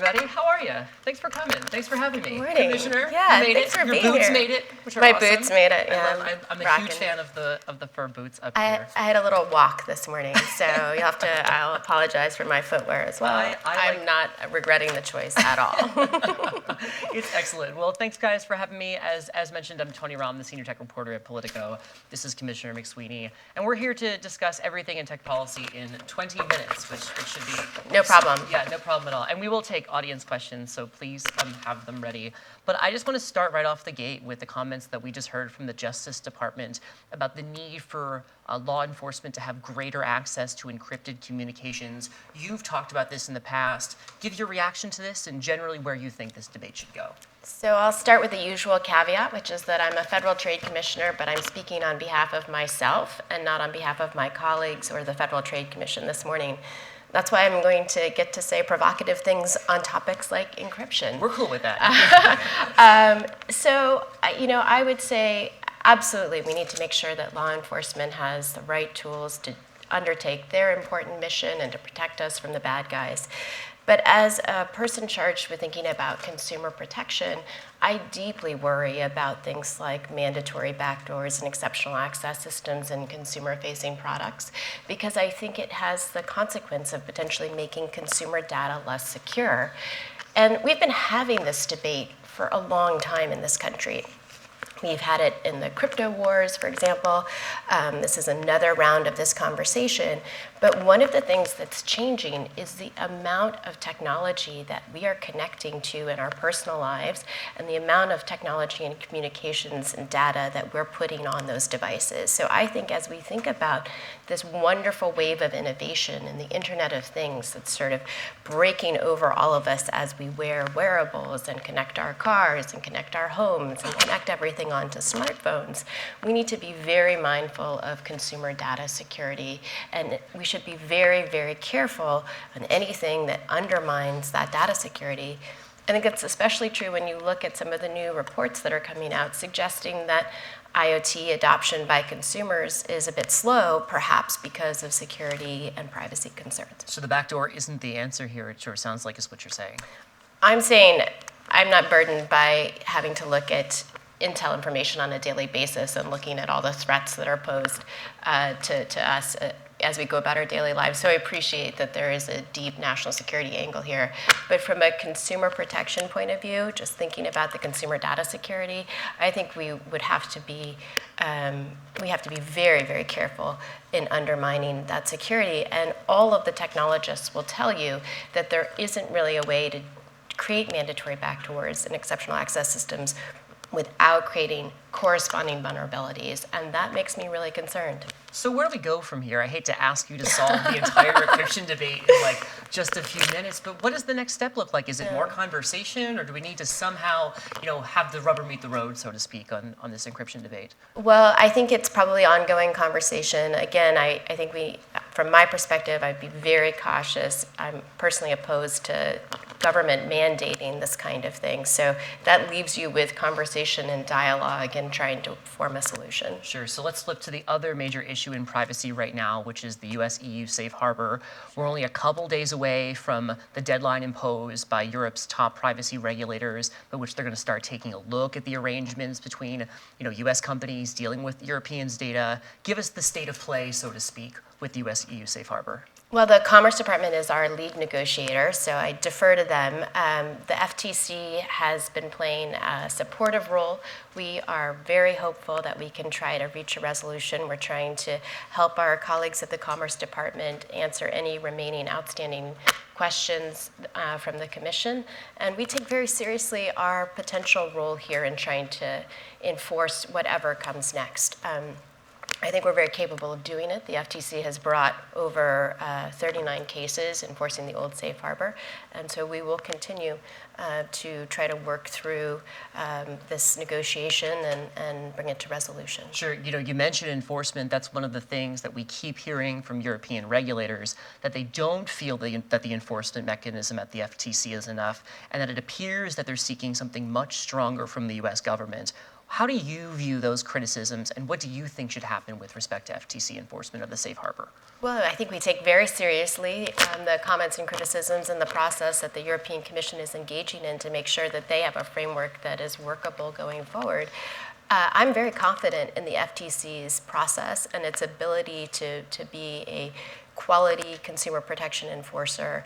everybody. How are you? Thanks for coming. Thanks for having me. Good morning. Commissioner, Yeah, you made thanks it. for Your being boots here. made it, which are My awesome. boots made it, yeah. I'm a Rocking. huge fan of the fur boots up I here. had a little walk this morning, so I'll apologize for my footwear as well. I'm not regretting the choice at all. It's excellent. Well, thanks guys for having me. As mentioned, I'm Tony Romm, the senior tech reporter at Politico. This is Commissioner McSweeny, and we're here to discuss everything in tech policy in 20 minutes, which should be No problem. Yeah, no problem at all. And we will take audience questions, so please have them ready. But I just want to start right off the gate with the comments that we just heard from the Justice Department about the need for law enforcement to have greater access to encrypted communications. You've talked about this in the past. Give your reaction to this and generally where you think this debate should go. So I'll start with the usual caveat, which is that I'm a federal trade commissioner, but I'm speaking on behalf of myself and not on behalf of my colleagues or the Federal Trade Commission this morning. That's why I'm going to get to say provocative things on topics like encryption. We're cool with that. I would say absolutely we need to make sure that law enforcement has the right tools to undertake their important mission and to protect us from the bad guys. But as a person charged with thinking about consumer protection, I deeply worry about things like mandatory backdoors and exceptional access systems in consumer-facing products, because I think it has the consequence of potentially making consumer data less secure. And we've been having this debate for a long time in this country. We've had it in the crypto wars, for example. This is another round of this conversation. But one of the things that's changing is the amount of technology that we are connecting to in our personal lives and the amount of technology and communications and data that we're putting on those devices. So I think as we think about this wonderful wave of innovation and the Internet of Things that's sort of breaking over all of us as we wear wearables and connect our cars and connect our homes and connect everything onto smartphones, we need to be very mindful of consumer data security, and we should be very, very careful on anything that undermines that data security. I think it's especially true when you look at some of the new reports that are coming out suggesting that IoT adoption by consumers is a bit slow, perhaps because of security and privacy concerns. So the backdoor isn't the answer here, it sure sounds like is what you're saying. I'm saying I'm not burdened by having to look at intel information on a daily basis and looking at all the threats that are posed to us as we go about our daily lives. So I appreciate that there is a deep national security angle here. But from a consumer protection point of view, just thinking about the consumer data security, I think we would have to be very, very careful in undermining that security. And all of the technologists will tell you that there isn't really a way to create mandatory backdoors and exceptional access systems without creating corresponding vulnerabilities, and that makes me really concerned. So where do we go from here? I hate to ask you to solve the entire encryption debate in like just a few minutes, but what does the next step look like? Is it more conversation, or do we need to somehow, have the rubber meet the road, so to speak, on this encryption debate? Well, I think it's probably ongoing conversation. Again, I think from my perspective, I'd be very cautious. I'm personally opposed to government mandating this kind of thing. So that leaves you with conversation and dialogue and trying to form a solution. Sure. So let's flip to the other major issue in privacy right now, which is the US-EU safe harbor. We're only a couple days away from the deadline imposed by Europe's top privacy regulators, by which they're going to start taking a look at the arrangements between, US companies dealing with Europeans' data. Give us the state of play, so to speak, with the US-EU safe harbor. Well, the Commerce Department is our lead negotiator, so I defer to them. The FTC has been playing a supportive role. We are very hopeful that we can try to reach a resolution. We're trying to help our colleagues at the Commerce Department answer any remaining outstanding questions from the Commission. And we take very seriously our potential role here in trying to enforce whatever comes next. I think we're very capable of doing it. The FTC has brought over 39 cases enforcing the old safe harbor, and so we will continue to try to work through this negotiation and bring it to resolution. Sure. You mentioned enforcement. That's one of the things that we keep hearing from European regulators, that they don't feel that the enforcement mechanism at the FTC is enough, and that it appears that they're seeking something much stronger from the US government. How do you view those criticisms, and what do you think should happen with respect to FTC enforcement of the safe harbor? Well, I think we take very seriously the comments and criticisms and the process that the European Commission is engaging in to make sure that they have a framework that is workable going forward. I'm very confident in the FTC's process and its ability to be a quality consumer protection enforcer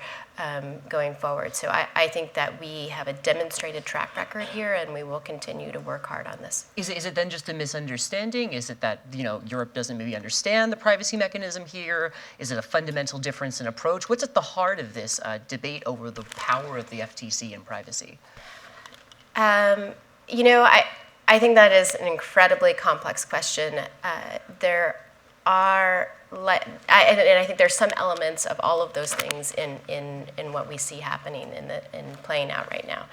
going forward. So I think that we have a demonstrated track record here, and we will continue to work hard on this. Is it then just a misunderstanding? Is it that Europe doesn't maybe understand the privacy mechanism here? Is it a fundamental difference in approach? What's at the heart of this debate over the power of the FTC and privacy? I think that is an incredibly complex question. There are, and I think there's some elements of all of those things in what we see happening in playing out right now.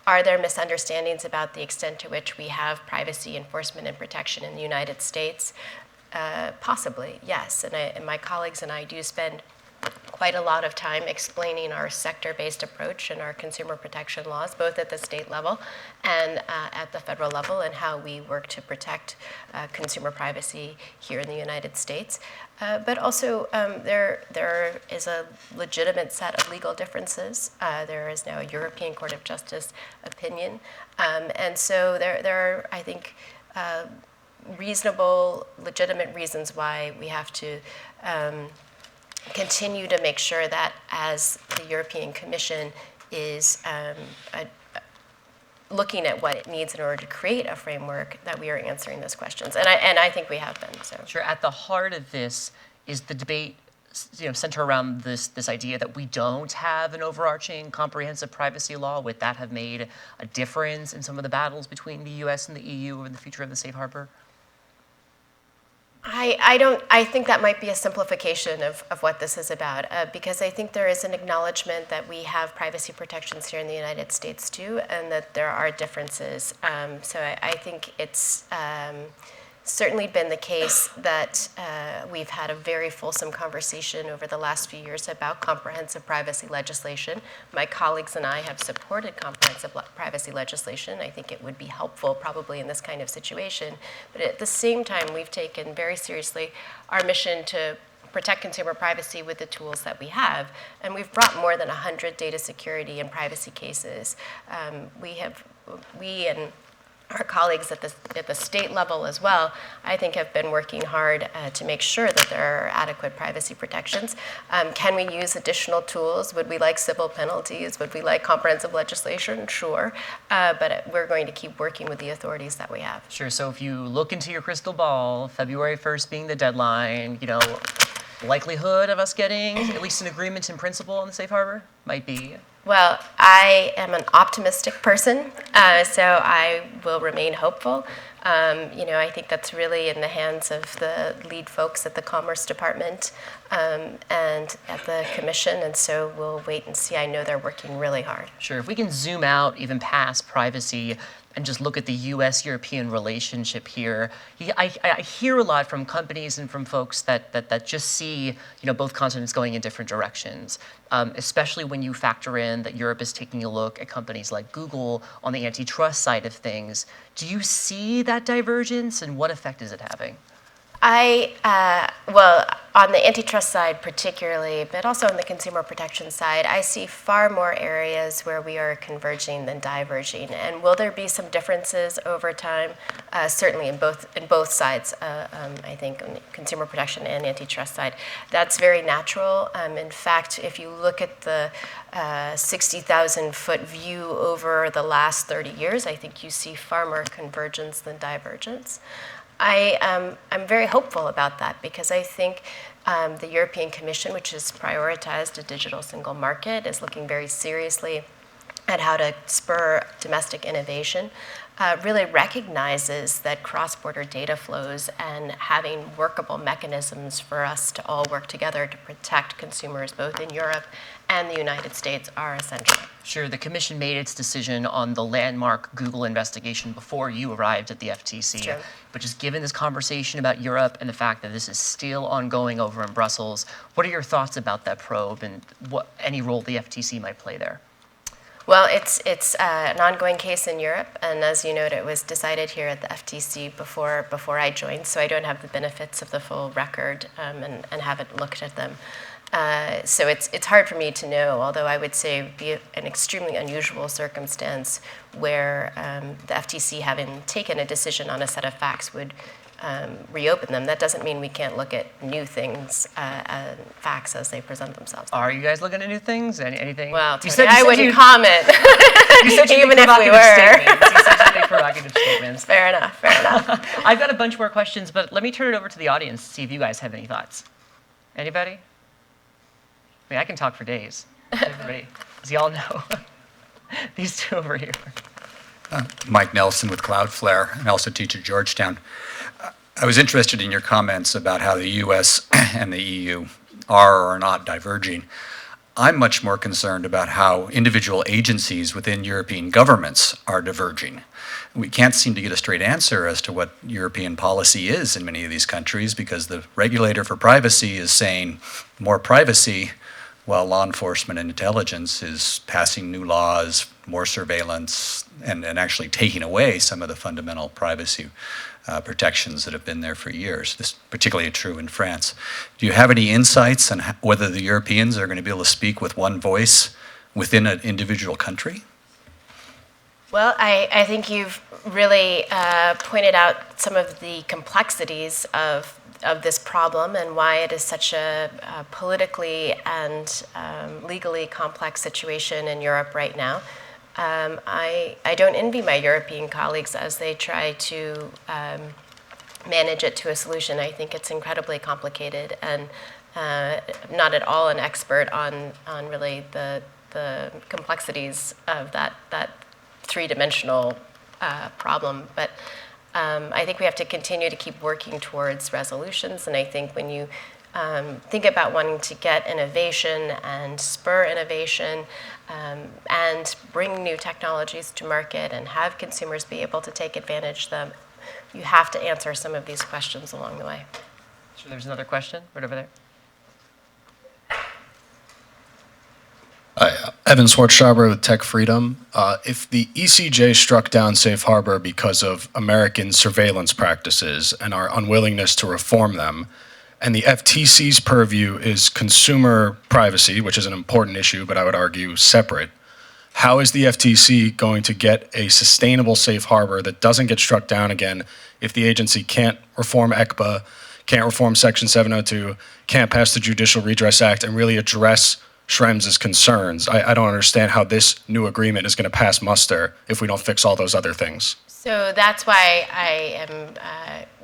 Are there misunderstandings about the extent to which we have privacy enforcement and protection in the United States? Possibly, yes. And my colleagues and I do spend quite a lot of time explaining our sector-based approach and our consumer protection laws, both at the state level and at the federal level, and how we work to protect consumer privacy here in the United States. But also, there is a legitimate set of legal differences. There is now a European Court of Justice opinion. And so there are, I think, reasonable, legitimate reasons why we have to continue to make sure that as the European Commission is looking at what it needs in order to create a framework, that we are answering those questions. And I think we have been. So. Sure. At the heart of this is the debate center around this idea that we don't have an overarching comprehensive privacy law. Would that have made a difference in some of the battles between the US and the EU over the future of the safe harbor? I think that might be a simplification of what this is about, because I think there is an acknowledgement that we have privacy protections here in the United States too, and that there are differences. So I think it's certainly been the case that we've had a very fulsome conversation over the last few years about comprehensive privacy legislation. My colleagues and I have supported comprehensive privacy legislation. I think it would be helpful probably in this kind of situation. But at the same time, we've taken very seriously our mission to protect consumer privacy with the tools that we have. And we've brought more than 100 data security and privacy cases. We and our colleagues at the state level as well, I think, have been working hard to make sure that there are adequate privacy protections. Can we use additional tools? Would we like civil penalties? Would we like comprehensive legislation? Sure. But we're going to keep working with the authorities that we have. Sure. So if you look into your crystal ball, February 1st being the deadline, likelihood of us getting at least an agreement in principle on the safe harbor might be. Well, I am an optimistic person, so I will remain hopeful. I think that's really in the hands of the lead folks at the Commerce Department and at the Commission, and so we'll wait and see. I know they're working really hard. Sure. If we can zoom out even past privacy and just look at the U.S.-European relationship here, I hear a lot from companies and from folks that just see both continents going in different directions, especially when you factor in that Europe is taking a look at companies like Google on the antitrust side of things. Do you see that divergence, and what effect is it having? Well, on the antitrust side particularly, but also on the consumer protection side, I see far more areas where we are converging than diverging. And will there be some differences over time? Certainly in both sides, I think, on the consumer protection and antitrust side. That's very natural. In fact, if you look at the 60,000-foot view over the last 30 years, I think you see far more convergence than divergence. I'm very hopeful about that because I think the European Commission, which has prioritized a digital single market, is looking very seriously at how to spur domestic innovation, really recognizes that cross-border data flows and having workable mechanisms for us to all work together to protect consumers both in Europe and the United States are essential. Sure, the Commission made its decision on the landmark Google investigation before you arrived at the FTC. True. But just given this conversation about Europe and the fact that this is still ongoing over in Brussels, what are your thoughts about that probe and what any role the FTC might play there? Well, it's an ongoing case in Europe, and as you noted, it was decided here at the FTC before I joined, so I don't have the benefits of the full record and haven't looked at them. So it's hard for me to know, although I would say it would be an extremely unusual circumstance where the FTC, having taken a decision on a set of facts, would reopen them. That doesn't mean we can't look at new things, facts as they present themselves. Are you guys looking at new things? Anything? Well, Tony, I wouldn't comment, You said you even make if we provocative were. statements. You said you make provocative statements. Fair enough, fair enough. I've got a bunch more questions, but let me turn it over to the audience to see if you guys have any thoughts. Anybody? I mean, I can talk for days. Everybody, as y'all know, these two over here. Mike Nelson with Cloudflare, and I also teach at Georgetown. I was interested in your comments about how the U.S. and the EU are or are not diverging. I'm much more concerned about how individual agencies within European governments are diverging. We can't seem to get a straight answer as to what European policy is in many of these countries because the regulator for privacy is saying more privacy, while law enforcement and intelligence is passing new laws, more surveillance, and actually taking away some of the fundamental privacy protections that have been there for years. This is particularly true in France. Do you have any insights on whether the Europeans are going to be able to speak with one voice within an individual country? Well, I think you've really pointed out some of the complexities of this problem and why it is such a politically and legally complex situation in Europe right now. I don't envy my European colleagues as they try to manage it to a solution. I think it's incredibly complicated, and not at all an expert on really the complexities of that three-dimensional problem. But I think we have to continue to keep working towards resolutions, and I think when you think about wanting to get innovation and spur innovation and bring new technologies to market and have consumers be able to take advantage of them, you have to answer some of these questions along the way. Sure, there's another question right over there. Hi, Evan Swartzschreiber with Tech Freedom. If the ECJ struck down Safe Harbor because of American surveillance practices and our unwillingness to reform them, and the FTC's purview is consumer privacy, which is an important issue, but I would argue separate, how is the FTC going to get a sustainable safe harbor that doesn't get struck down again if the agency can't reform ECPA, can't reform Section 702, can't pass the Judicial Redress Act, and really address Schrems' concerns? I don't understand how this new agreement is going to pass muster if we don't fix all those other things. So that's why I am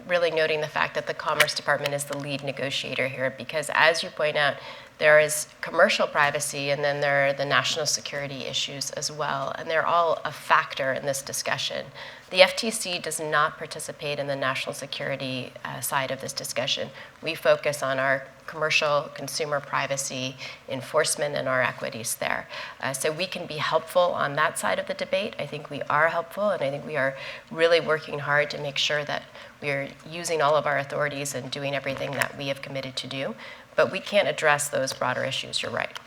really noting the fact that the Commerce Department is the lead negotiator here, because as you point out, there is commercial privacy and then there are the national security issues as well, and they're all a factor in this discussion. The FTC does not participate in the national security side of this discussion. We focus on our commercial consumer privacy enforcement and our equities there. So we can be helpful on that side of the debate. I think we are helpful, and I think we are really working hard to make sure that we are using all of our authorities and doing everything that we have committed to do. But we can't address those broader issues, you're right.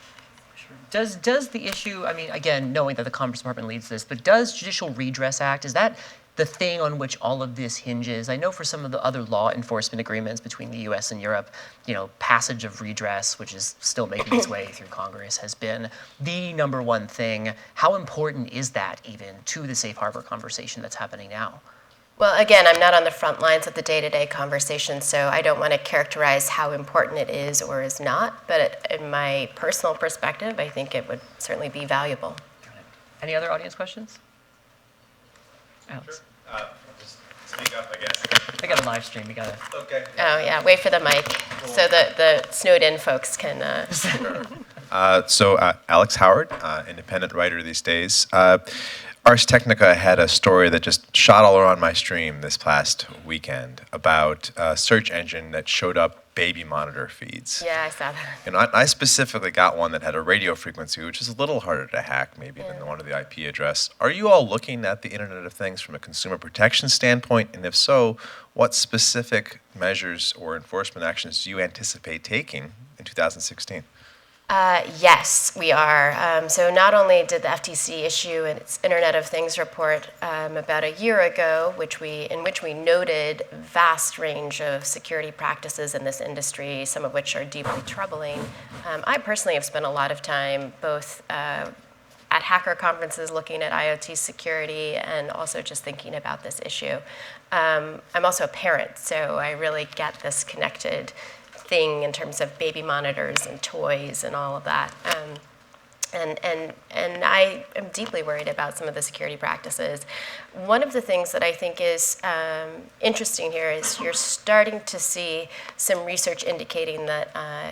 Does the issue, I mean, again, knowing that the Commerce Department leads this, but does Judicial Redress Act, is that the thing on which all of this hinges? I know for some of the other law enforcement agreements between the US and Europe, passage of redress, which is still making its way through Congress, has been the number one thing. How important is that even to the safe harbor conversation that's happening now? Well, again, I'm not on the front lines of the day-to-day conversation, so I don't want to characterize how important it is or is not, but in my personal perspective, I think it would certainly be valuable. Any other audience questions? Alex. Sure. Just speak up, I guess. I got a live stream, we gotta. Okay. Oh, yeah, wait for the mic so the snowed-in folks can... Alex Howard, independent writer these days. Ars Technica had a story that just shot all around my stream this past weekend about a search engine that showed up baby monitor feeds. Yeah, I saw that. And I specifically got one that had a radio frequency, which is a little harder to hack maybe than the one of the IP address. Are you all looking at the Internet of Things from a consumer protection standpoint? And if so, what specific measures or enforcement actions do you anticipate taking in 2016? Yes, we are. So not only did the FTC issue its Internet of Things report about a year ago, in which we noted vast range of security practices in this industry, some of which are deeply troubling. I personally have spent a lot of time both at hacker conferences looking at IoT security and also just thinking about this issue. I'm also a parent, so I really get this connected thing in terms of baby monitors and toys and all of that. And I am deeply worried about some of the security practices. One of the things that I think is interesting here is you're starting to see some research indicating that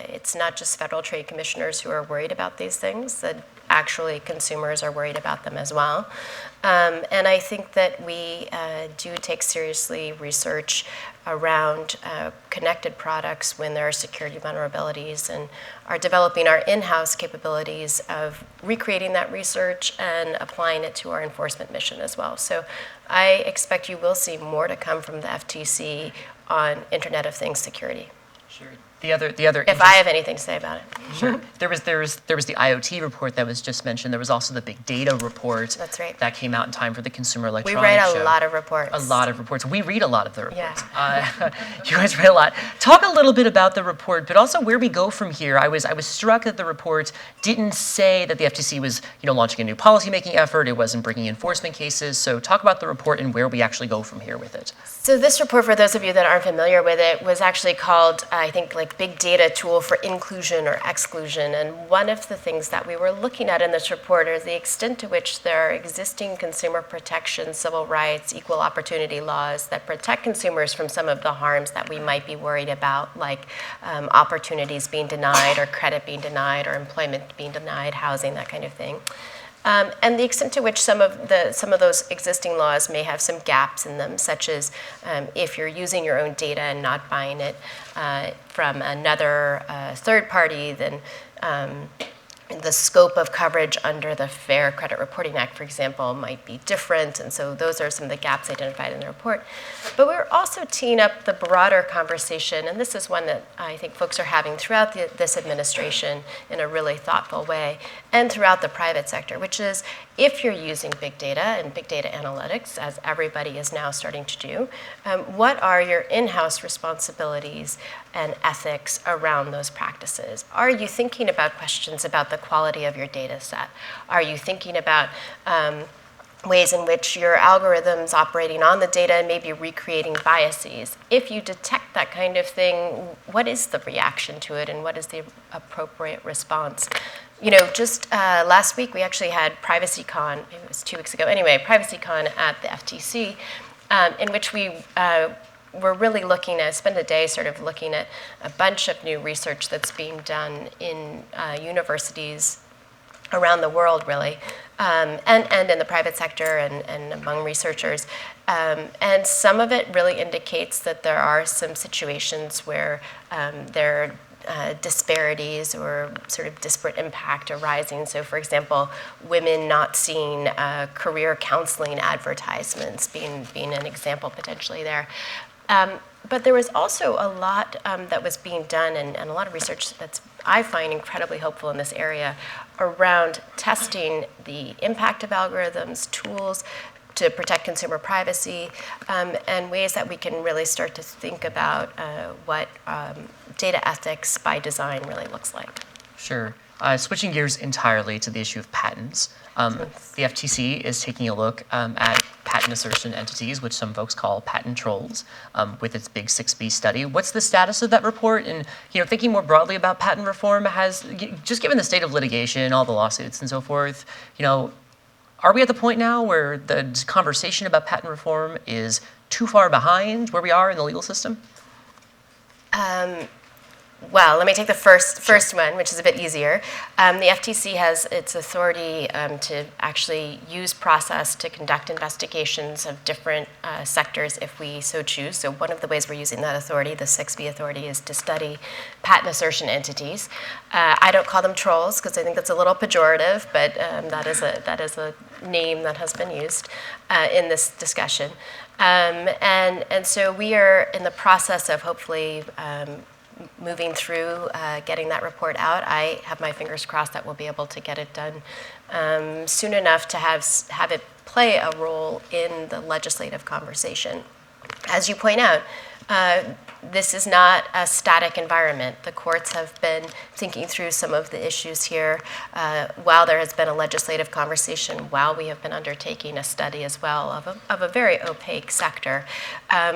it's not just federal trade commissioners who are worried about these things, that actually consumers are worried about them as well. And I think that we do take seriously research around connected products when there are security vulnerabilities, and are developing our in-house capabilities of recreating that research and applying it to our enforcement mission as well. So I expect you will see more to come from the FTC on Internet of Things security. Sure. The other If I have anything to say about it. Sure. There was the IoT report that was just mentioned. There was also the big data report. That's right. That came out in time for the Consumer We Electronics write Show. a lot of reports. A lot of reports. We read a lot of the reports. Yeah. You guys write a lot. Talk a little bit about the report, but also where we go from here. I was struck that the report didn't say that the FTC was, launching a new policymaking effort. It wasn't bringing enforcement cases. So talk about the report and where we actually go from here with it. So this report, for those of you that aren't familiar with it, was actually called, I think, Big Data Tool for Inclusion or Exclusion. And one of the things that we were looking at in this report is the extent to which there are existing consumer protection, civil rights, equal opportunity laws that protect consumers from some of the harms that we might be worried about, like opportunities being denied or credit being denied or employment being denied, housing, that kind of thing. And the extent to which some of those existing laws may have some gaps in them, such as if you're using your own data and not buying it from another third party, then the scope of coverage under the Fair Credit Reporting Act, for example, might be different. And so those are some of the gaps identified in the report. But we're also teeing up the broader conversation, and this is one that I think folks are having throughout this administration in a really thoughtful way, and throughout the private sector, which is if you're using big data and big data analytics, as everybody is now starting to do, what are your in-house responsibilities and ethics around those practices? Are you thinking about questions about the quality of your data set? Are you thinking about ways in which your algorithms operating on the data may be recreating biases? If you detect that kind of thing, what is the reaction to it and what is the appropriate response? Just last week we actually had PrivacyCon, maybe it was 2 weeks ago, anyway, PrivacyCon at the FTC, in which we we're really looking at, spend a day sort of looking at a bunch of new research that's being done in universities around the world, really, and in the private sector and among researchers. And some of it really indicates that there are some situations where there are disparities or sort of disparate impact arising. So, for example, women not seeing career counseling advertisements being an example potentially there. But there was also a lot that was being done and a lot of research that's I find incredibly hopeful in this area around testing the impact of algorithms, tools to protect consumer privacy, and ways that we can really start to think about what data ethics by design really looks like. Sure. Switching gears entirely to the issue of patents, the FTC is taking a look at patent assertion entities, which some folks call patent trolls, with its big 6B study. What's the status of that report? And thinking more broadly about patent reform, just given the state of litigation, all the lawsuits and so forth, are we at the point now where the conversation about patent reform is too far behind where we are in the legal system? Well, let me take the first one, which is a bit easier. The FTC has its authority to actually use process to conduct investigations of different sectors if we so choose. So one of the ways we're using that authority, the 6B authority, is to study patent assertion entities. I don't call them trolls because I think that's a little pejorative, but that is a name that has been used in this discussion. And so we are in the process of hopefully moving through getting that report out. I have my fingers crossed that we'll be able to get it done soon enough to have it play a role in the legislative conversation. As you point out, this is not a static environment. The courts have been thinking through some of the issues here while there has been a legislative conversation, while we have been undertaking a study as well of a very opaque sector.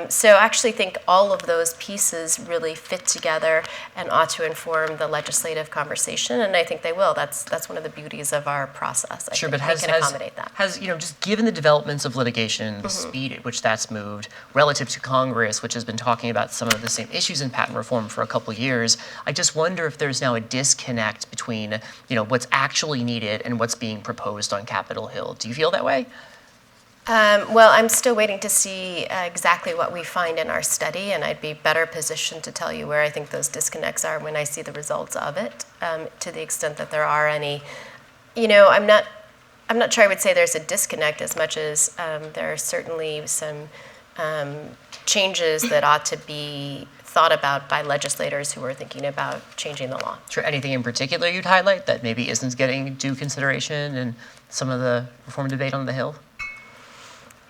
So I actually think all of those pieces really fit together and ought to inform the legislative conversation, and I think they will. That's one of the beauties of our process. Sure, I but think we can accommodate that. has, just given the developments of litigation, the speed at which that's moved, relative to Congress, which has been talking about some of the same issues in patent reform for a couple of years, I just wonder if there's now a disconnect between, what's actually needed and what's being proposed on Capitol Hill. Do you feel that way? Well, I'm still waiting to see exactly what we find in our study, and I'd be better positioned to tell you where I think those disconnects are when I see the results of it, to the extent that there are any. I'm not sure I would say there's a disconnect as much as there are certainly some changes that ought to be thought about by legislators who are thinking about changing the law. Sure. Anything in particular you'd highlight that maybe isn't getting due consideration in some of the reform debate on the Hill?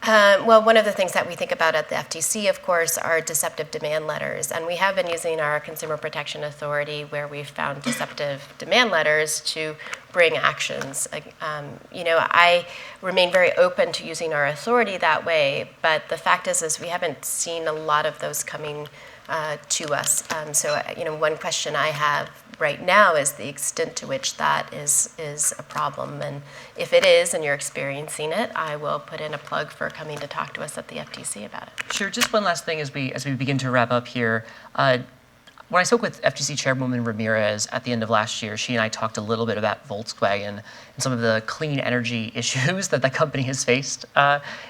Well, one of the things that we think about at the FTC, of course, are deceptive demand letters. And we have been using our Consumer Protection Authority where we've found deceptive demand letters to bring actions. I remain very open to using our authority that way, but the fact is we haven't seen a lot of those coming to us. So one question I have right now is the extent to which that is a problem. And if it is, and you're experiencing it, I will put in a plug for coming to talk to us at the FTC about it. Sure. Just one last thing as we begin to wrap up here. When I spoke with FTC Chairwoman Ramirez at the end of last year, she and I talked a little bit about Volkswagen and some of the clean energy issues that the company has faced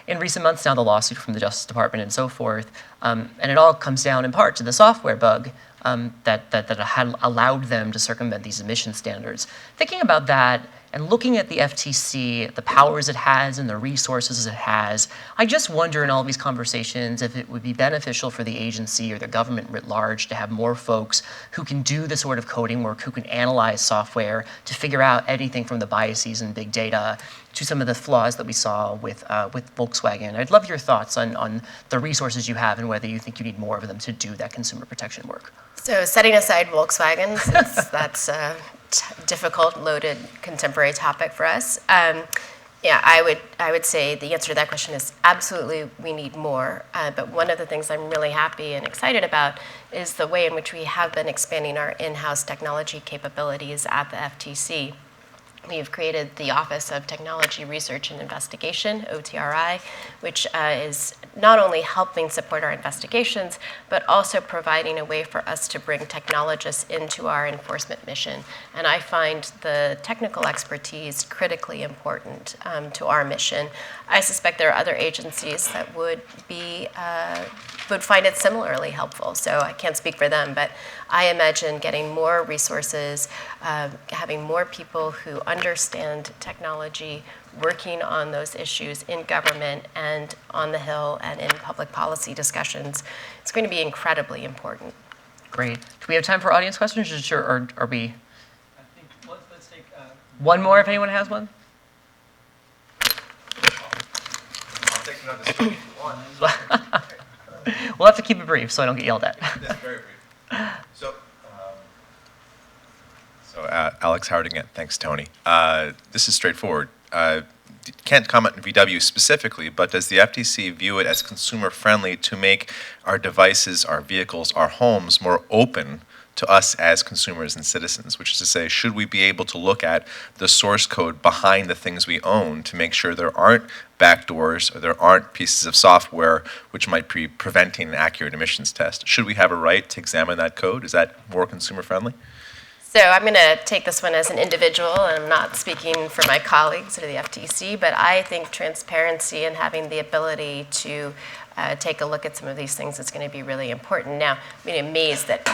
in recent months, now the lawsuit from the Justice Department and so forth. And it all comes down in part to the software bug that had allowed them to circumvent these emission standards. Thinking about that and looking at the FTC, the powers it has and the resources it has, I just wonder in all these conversations if it would be beneficial for the agency or the government writ large to have more folks who can do the sort of coding work, who can analyze software to figure out anything from the biases in big data to some of the flaws that we saw with Volkswagen. I'd love your thoughts on the resources you have and whether you think you need more of them to do that consumer protection work. So setting aside Volkswagen, since that's a difficult, loaded, contemporary topic for us, I would say the answer to that question is absolutely we need more. But one of the things I'm really happy and excited about is the way in which we have been expanding our in-house technology capabilities at the FTC. We've created the Office of Technology Research and Investigation, OTRI, which is not only helping support our investigations, but also providing a way for us to bring technologists into our enforcement mission. And I find the technical expertise critically important to our mission. I suspect there are other agencies that would find it similarly helpful. So I can't speak for them, but I imagine getting more resources, having more people who understand technology, working on those issues in government and on the Hill and in public policy discussions. It's going to be incredibly important. Great. Do we have time for audience questions, or are we? I think let's take one more if anyone has one. I'll take another story if you want. We'll have to keep it brief so I don't get yelled at. That's very brief. So Alex Howard again. Thanks, Tony. This is straightforward. Can't comment on VW specifically, but does the FTC view it as consumer-friendly to make our devices, our vehicles, our homes more open to us as consumers and citizens? Which is to say, should we be able to look at the source code behind the things we own to make sure there aren't backdoors or there aren't pieces of software which might be preventing an accurate emissions test? Should we have a right to examine that code? Is that more consumer-friendly? So I'm going to take this one as an individual, and I'm not speaking for my colleagues or the FTC, but I think transparency and having the ability to take a look at some of these things is going to be really important. Now, I'm amazed that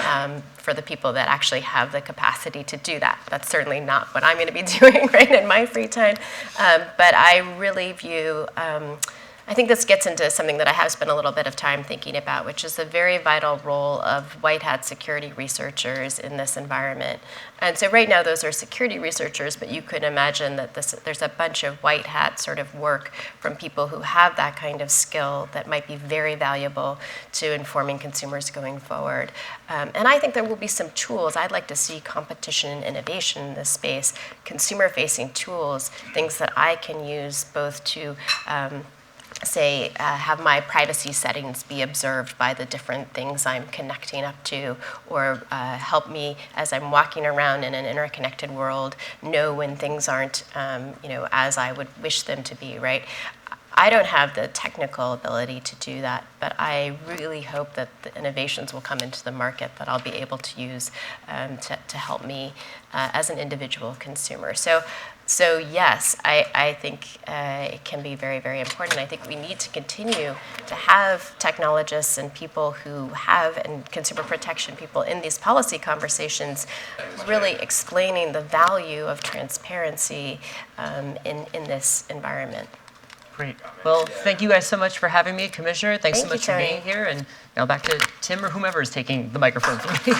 for the people that actually have the capacity to do that. That's certainly not what I'm going to be doing right in my free time. But I really view I think this gets into something that I have spent a little bit of time thinking about, which is the very vital role of white hat security researchers in this environment. And so right now those are security researchers, but you could imagine that there's a bunch of white hat sort of work from people who have that kind of skill that might be very valuable to informing consumers going forward. And I think there will be some tools. I'd like to see competition and innovation in this space, consumer-facing tools, things that I can use both to say, have my privacy settings be observed by the different things I'm connecting up to, or help me as I'm walking around in an interconnected world know when things aren't, as I would wish them to be, right? I don't have the technical ability to do that, but I really hope that the innovations will come into the market that I'll be able to use to help me as an individual consumer. So yes, I think it can be very, very important. I think we need to continue to have technologists and people who have, and consumer protection people in these policy conversations, really explaining the value of transparency in this environment. Great. Well, thank you guys so much for having me, Commissioner. Thanks so Thank you, much for Tony. being here. And now back to Tim or whomever is taking the microphone from me.